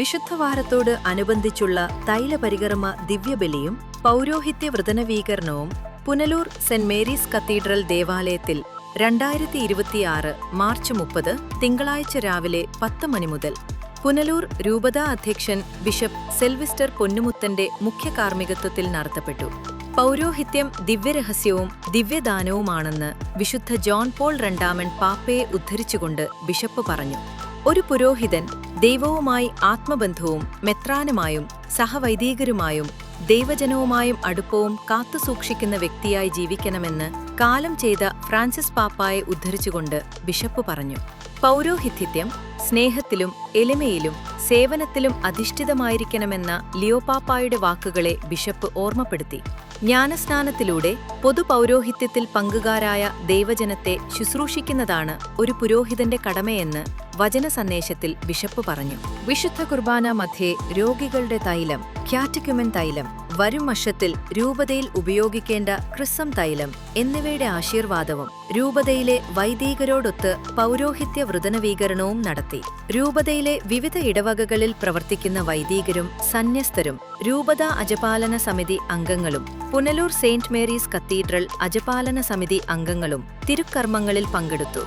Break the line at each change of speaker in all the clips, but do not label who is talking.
വിശുദ്ധവാരത്തോട് അനുബന്ധിച്ചുള്ള തൈലപരികർമ്മ ദിവ്യബലിയും പൗരോഹിത്യ വൃതനവീകരണവും Punalur saint Mary's cathedral ദേവാലയത്തിൽ 2026 മാർച്ച് 30 തിങ്കളാഴ്ച രാവിലെ 10 മണി മുതൽ പുനലൂർ രൂപതാ അധ്യക്ഷൻ ബിഷപ്പ് സെൽവിസ്റ്റർ പൊന്നുമുത്തന്റെ മുഖ്യ കാർമ്മികത്വത്തിൽ നടത്തപ്പെട്ടു. പൗരോഹിത്യം ദിവ്യരഹസ്യവും ദിവ്യദാനവുമാണെന്ന് വിശുദ്ധ ജോൺ പോൾ രണ്ടാമൻ പാപ്പയെ ഉദ്ധരിച്ചുകൊണ്ട് ബിഷപ്പ് പറഞ്ഞു. ഒരു പുരോഹിതൻ ദൈവവുമായി ആത്മബന്ധവും മെത്രാനുമായും സഹവൈദികരുമായും ദൈവജനവുമായും അടുപ്പവും കാത്തുസൂക്ഷിക്കുന്ന വ്യക്തിയായി ജീവിക്കണമെന്ന് കാലം ചെയ്ത ഫ്രാൻസിസ് പാപ്പായെ ഉദ്ധരിച്ചുകൊണ്ട് ബിഷപ്പ് പറഞ്ഞു. പൗരോഹിത്യം സ്നേഹത്തിലും എളിമയിലും സേവനത്തിലും അധിഷ്ഠിതമായിരിക്കണമെന്ന ലിയോ പാപ്പായുടെ വാക്കുകളെ ബിഷപ്പ് ഓർമ്മപ്പെടുത്തി. ജ്ഞാനസ്നാനത്തിലൂടെ പൊതുപൗരോഹിത്യത്തിൽ പങ്കുകാരായ ദൈവജനത്തെ ശുശ്രൂഷിക്കുന്നതാണ് ഒരു പുരോഹിതന്റെ കടമയെന്ന് വചനസന്ദേശത്തിൽ ബിഷപ്പ് പറഞ്ഞു. വിശുദ്ധ കുർബാന മധ്യേ രോഗികളുടെ തൈലം, ക്യാറ്റക്യുമൻ തൈലം, വരും വർഷത്തിൽ രൂപതയിൽ ഉപയോഗിക്കേണ്ട ക്രിസം തൈലം എന്നിവയുടെ ആശീർവാദവും രൂപതയിലെ വൈദികരോടൊത്ത് പൗരോഹിത്യ വൃതനവീകരണവും നടത്തി. രൂപതയിലെ വിവിധ ഇടവകകളിൽ പ്രവർത്തിക്കുന്ന വൈദികരും സന്യസ്തരും രൂപതാ അജപാലന സമിതി അംഗങ്ങളും പുനലൂർ സെയിന്റ് മേരീസ് കത്തീഡ്രൽ അജപാലന സമിതി അംഗങ്ങളും തിരുക്കർമ്മങ്ങളിൽ പങ്കെടുത്തു.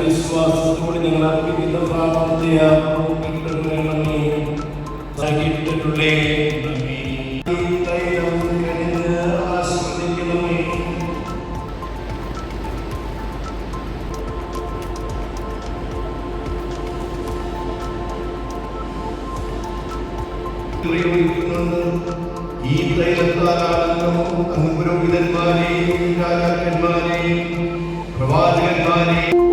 വിശ്വാസത്തോടെ ഞങ്ങൾ അർപ്പിക്കുന്ന പ്രാർത്ഥനയാ ഈ തൈലത്താലും പുരോഹിതന്മാരെയും രാജാക്കന്മാരെയും പ്രവാചകന്മാരെയും